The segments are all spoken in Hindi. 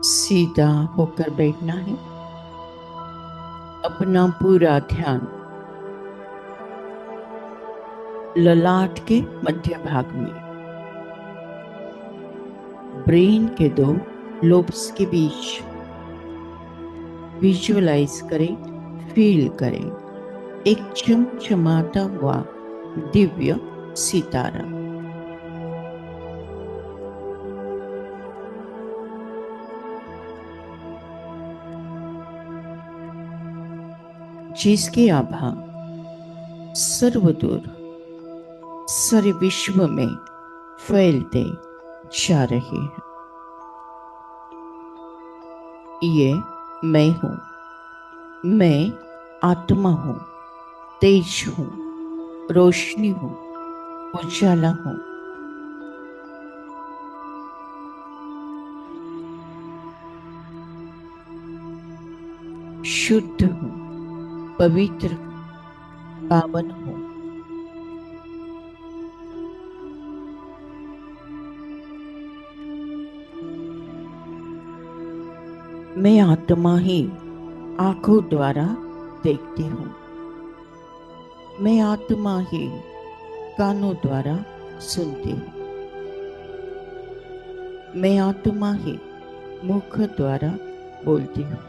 सीधा होकर बैठना है। अपना पूरा ध्यान ललाट के मध्य भाग में, ब्रेन के दो लोब्स के बीच विजुअलाइज करें, फील करें एक चमचमाता हुआ दिव्य सितारा। जिसकी आभा सर्वदूर सारे विश्व में फैलते जा रहे हैं। ये मैं हूं, मैं आत्मा हूं, तेज हूं, रोशनी हूं, उजाला हूं। शुद्ध हूं, पवित्र हूं, पावन हूं। मैं आत्मा ही आंखों द्वारा देखती हूं। मैं आत्मा ही कानों द्वारा सुनती हूं। मैं आत्मा ही मुख द्वारा बोलती हूं।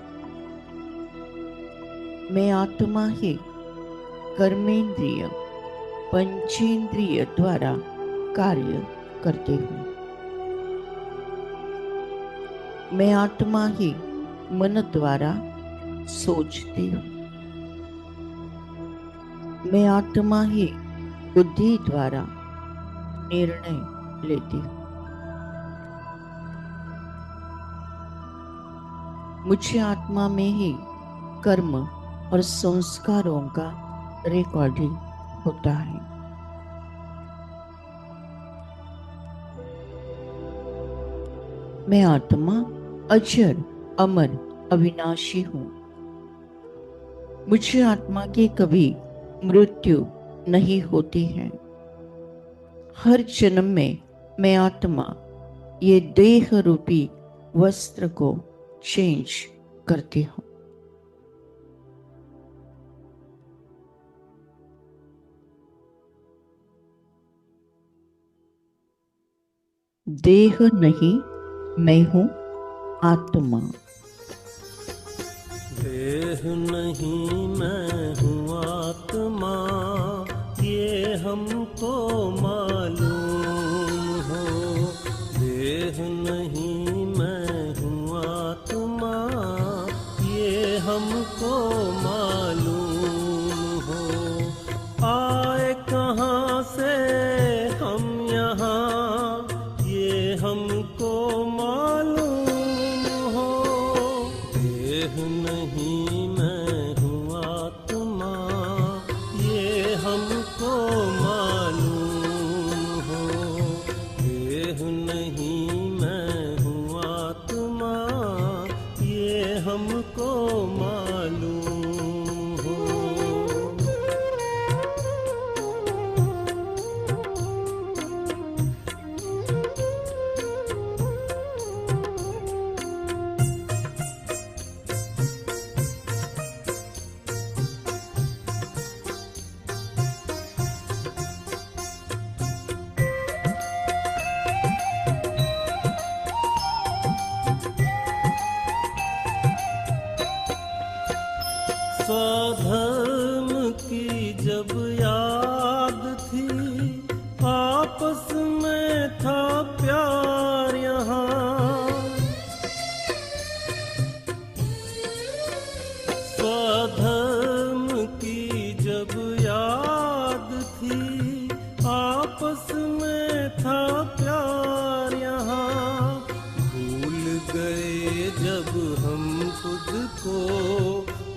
मैं आत्मा ही कर्मेंद्रिय पंचेंद्रिय द्वारा कार्य करती हूं। मैं आत्मा ही मन द्वारा सोचती हूँ। मैं आत्मा ही बुद्धि द्वारा निर्णय लेती हूँ। मुझे आत्मा में ही कर्म और संस्कारों का रिकॉर्डिंग होता है। मैं आत्मा अजर अमर अविनाशी हूँ। मुझे आत्मा की कभी मृत्यु नहीं होती है। हर जन्म में मैं आत्मा ये देह रूपी वस्त्र को चेंज करती हूँ। देह नहीं, मैं हूँ आत्मा। देह नहीं मैं हूँ आत्मा, ये हमको मालूम हो। देह नहीं मैं हूँ आत्मा, ये हमको मालूम हो। आए कहाँ से हम यहाँ, ये हमको मालूम हो। देह नहीं मैं हूँ आत्मा, ये हमको मालूम हो। देह नहीं मैं हूँ आत्मा, ये हमको मालूम हो। स्वधर्म की जब याद थी, आपस में था प्यार यहाँ। स्वधर्म की जब याद थी, आपस में था प्यार यहाँ। भूल गए जब हम खुद को,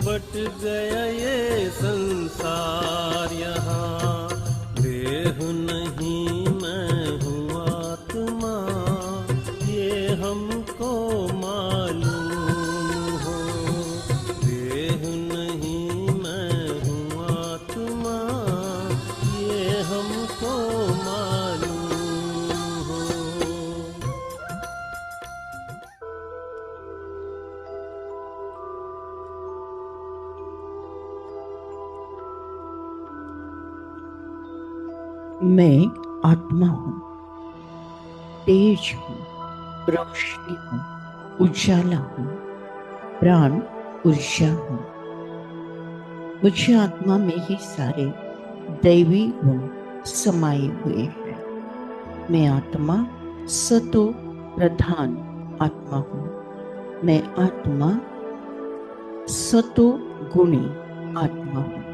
बट गया ये संसार यहाँ। देह नहीं मैं हूँ आत्मा, ये हमको मालूम हो। देह नहीं मैं हूँ आत्मा, ये हमको मालूम हो। मैं आत्मा हूँ, तेज हूँ, रोशनी हूँ, उजाला हूँ, प्राण ऊर्जा हूँ। मुझे आत्मा में ही सारे दैवी गुण समाये हुए हैं। मैं आत्मा सतो प्रधान आत्मा हूँ। मैं आत्मा सतो गुणी आत्मा हूँ।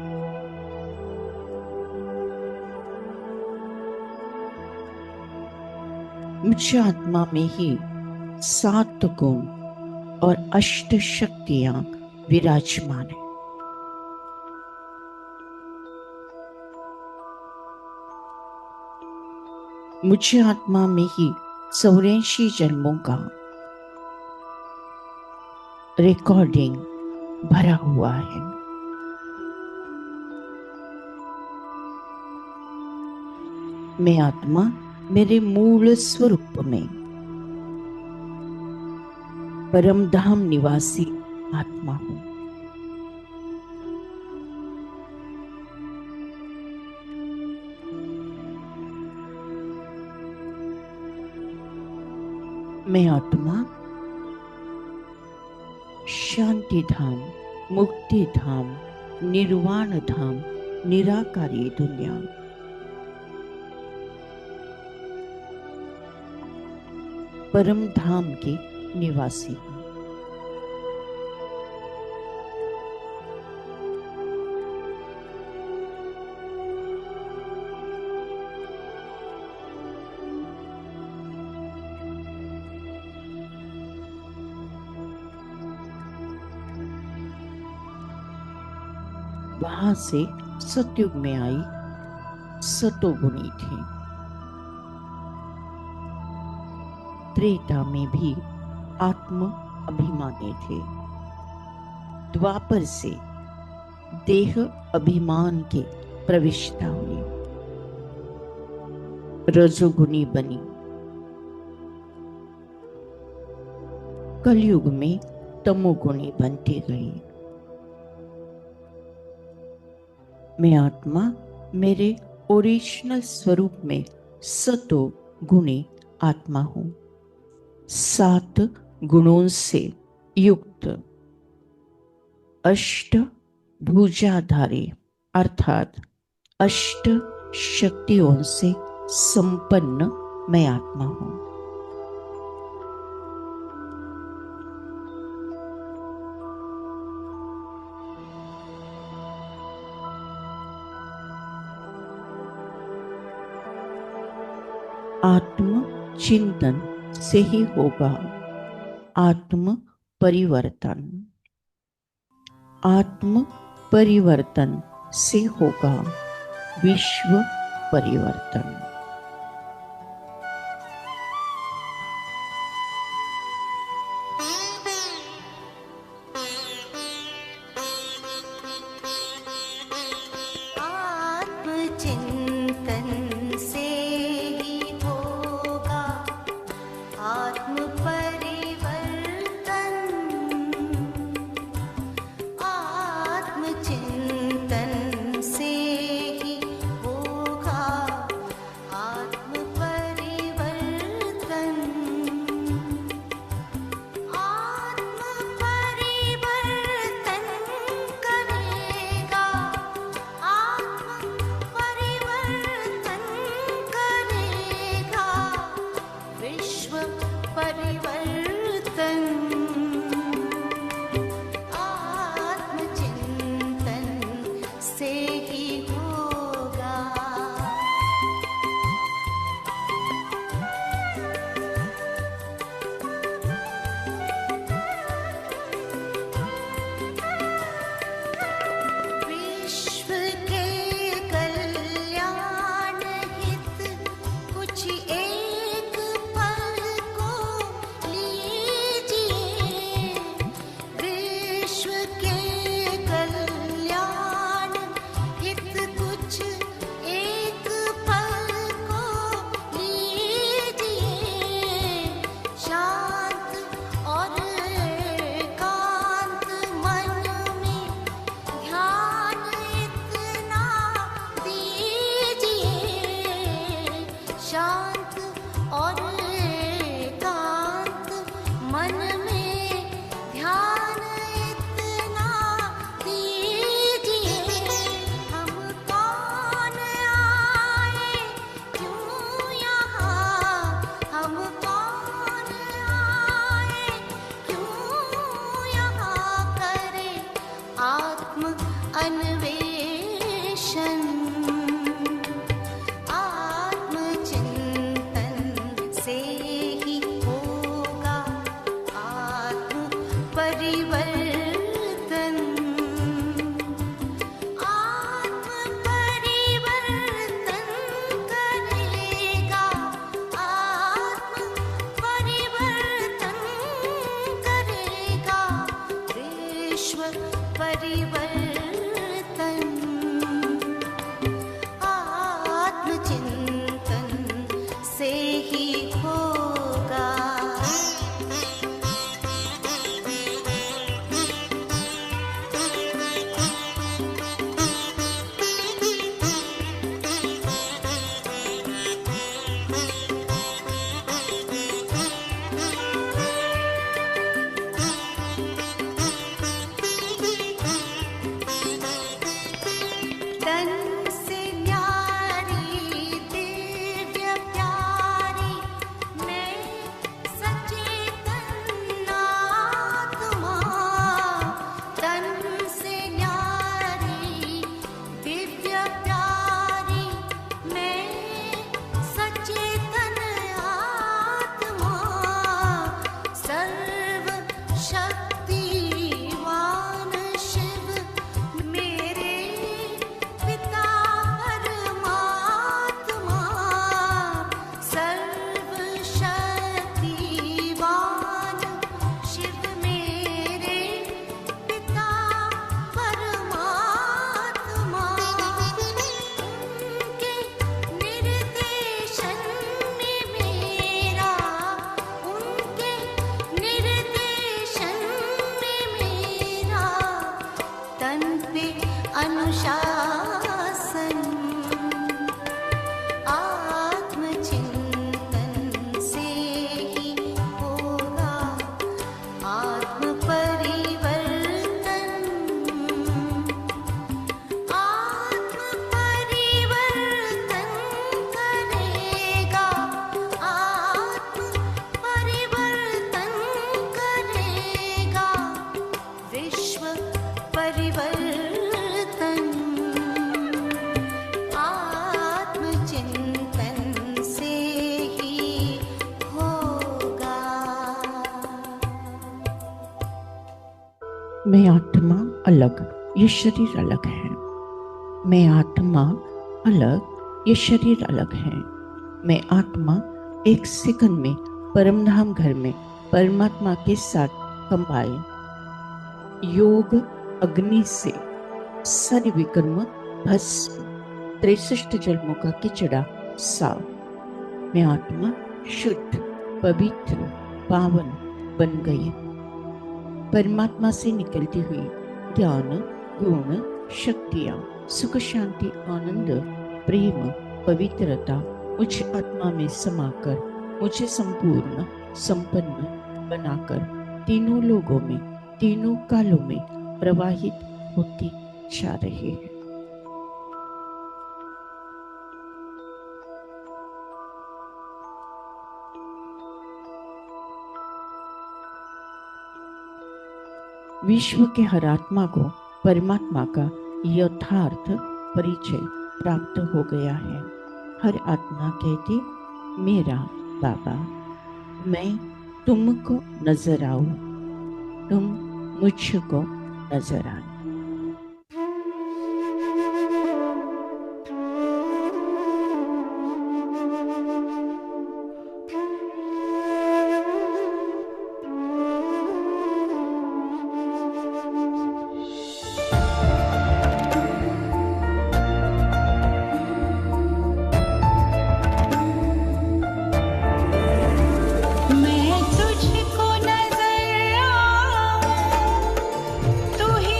मुझे आत्मा में ही 7 गुण और 8 शक्तियां विराजमान है। मुझे आत्मा में ही 84 जन्मों का रिकॉर्डिंग भरा हुआ है। मैं आत्मा मेरे मूल स्वरूप में परमधाम निवासी आत्मा हूं। मैं आत्मा शांति धाम, मुक्ति धाम, निर्वाण धाम, निराकारी दुनिया, परम धाम के निवासी हूं। वहां से सतयुग में आई सतोगुणी थी। त्रेता में भी आत्म अभिमानी थे। द्वापर से देह अभिमान के प्रविष्टा हुई, रजोगुणी बनी। कलयुग में तमोगुणी बनती गई। मैं आत्मा मेरे ओरिजिनल स्वरूप में सतो गुणी आत्मा हूं। 7 गुणों से युक्त, अष्ट भुजाधारी अर्थात 8 शक्तियों से संपन्न मैं आत्मा हूं। आत्म चिंतन से ही होगा आत्म परिवर्तन। आत्म परिवर्तन से होगा विश्व परिवर्तन। आत्मचिंतन से ही होगा आत्म परिवर्तन। आत्मचिंतन से ही होगा शांत और एकांत मन में ध्यान इतना कीजिए। हम कौन आए क्यों यहाँ, हम कौन आए क्यों यहाँ, करें आत्म अन्वेषण। आत्मचिंतन से ही होगा आत्म परिवर्तन। आत्म परिवर्तन करेगा, आत्म परिवर्तन करेगा, विश्व परिवर्तन। आत्मचिंतन से ही होगा। तन से न्यारी दिव्य प्यारी मैं सचेतन आत्मा। तन से न्यारी दिव्य प्यारी मैं सचेतन आत्मा। सर्व शक्तिवान शिव मेरे पिता परमात्मा। सर्व शक्तिवान शिव मेरे पिता परमात्मा। उनके निर्देशन में मेरा, उनके निर्देशन में मेरा तन पे अनुशासन। आत्मचिंतन से ही होगा आत्म परिवर्तन। आत्म परिवर्तन करेगा, आत्म परिवर्तन करेगा, विश्व परिवर्तन। आत्मचिंतन से ही होगा। मैं आत्मा अलग, ये शरीर अलग है। मैं आत्मा अलग, ये शरीर अलग है। मैं आत्मा एक सेकंड में परमधाम घर में परमात्मा के साथ कंबाइन। योग अग्नि से सारे विकर्म भस्म, 63 जन्मों का किचड़ा साफ। मैं आत्मा शुद्ध, पवित्र, पावन बन गई। परमात्मा से निकलती हुई ज्ञान, गुण, शक्तियाँ, सुख, शांति, आनंद, प्रेम, पवित्रता मुझ आत्मा में समाकर मुझे संपूर्ण संपन्न बनाकर तीनों लोगों में, तीनों कालों में प्रवाहित होती जा रही है। विश्व के हर आत्मा को परमात्मा का यथार्थ परिचय प्राप्त हो गया है। हर आत्मा कहती, मेरा बाबा, मैं तुमको नजर आऊं, तुम मुझको नजर आए। मैं तुझको नजर आऊं, तू ही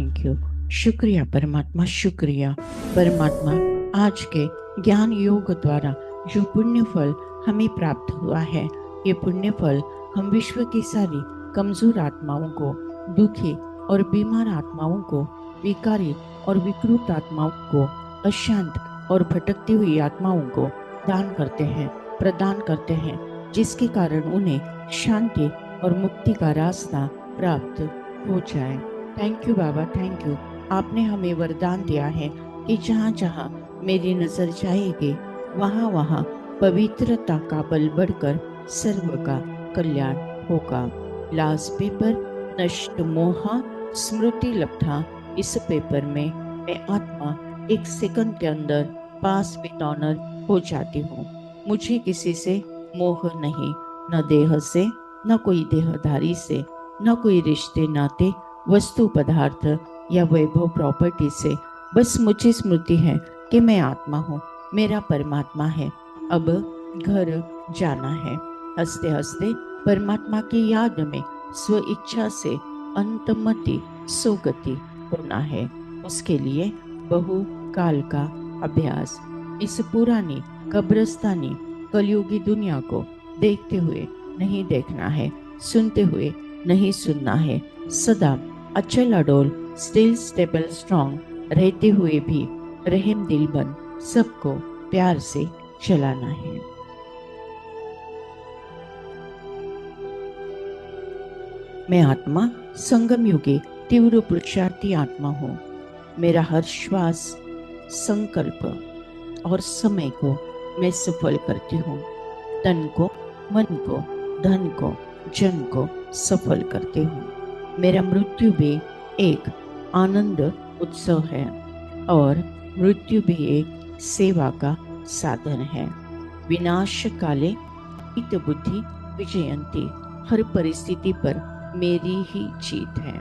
थैंक यू। शुक्रिया परमात्मा, शुक्रिया परमात्मा। आज के ज्ञान योग द्वारा जो पुण्य फल हमें प्राप्त हुआ है, ये पुण्य फल हम विश्व की सारी कमजोर आत्माओं को, दुखी और बीमार आत्माओं को, विकारी और विकृत आत्माओं को, अशांत और भटकती हुई आत्माओं को दान करते हैं, प्रदान करते हैं, जिसके कारण उन्हें शांति और मुक्ति का रास्ता प्राप्त हो जाए। Thank you Baba, thank you. आपने हमें वरदान दिया है कि जहाँ जहाँ मेरी नजर जाएगी, वहाँ वहाँ पवित्रता का बल बढ़कर सर्व का कल्याण होगा। लास्ट पेपर नष्ट मोहा स्मृति लब्धा। इस पेपर में मैं आत्मा 1 सेकंड के अंदर पास विद ऑनर हो जाती हूँ। मुझे किसी से मोह नहीं, न देह से, न कोई देहधारी से, न कोई रिश्ते नाते, वस्तु पदार्थ या वैभव प्रॉपर्टी से। बस मुझे स्मृति है कि मैं आत्मा हूँ, मेरा परमात्मा है, अब घर जाना है। हंसते हंसते परमात्मा की याद में स्व इच्छा से अंतमति सोगति होना है। उसके लिए बहु काल का अभ्यास। इस पुरानी कब्रस्तानी कलयुगी दुनिया को देखते हुए नहीं देखना है, सुनते हुए नहीं सुनना है। सदा अचल अडोल, स्टिल स्टेबल स्ट्रॉन्ग रहते हुए भी रहम दिल बन सबको प्यार से चलाना है। मैं आत्मा संगम युगी तीव्र पुरुषार्थी आत्मा हूँ। मेरा हर श्वास, संकल्प और समय को मैं सफल करती हूँ। तन को, मन को, धन को, जन को सफल करती हूँ। मेरा मृत्यु भी एक आनंद उत्सव है और मृत्यु भी एक सेवा का साधन है। विनाश काले इत बुद्धि विजयंती। हर परिस्थिति पर मेरी ही जीत है।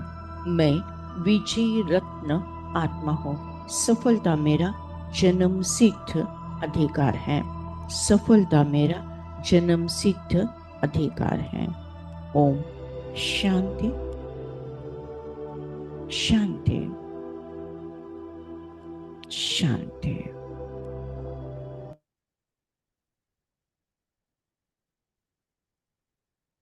मैं विजयी रत्न आत्मा हूँ। सफलता मेरा जन्म सिद्ध अधिकार है। सफलता मेरा जन्म सिद्ध अधिकार है। ओम शांति शांति शांति।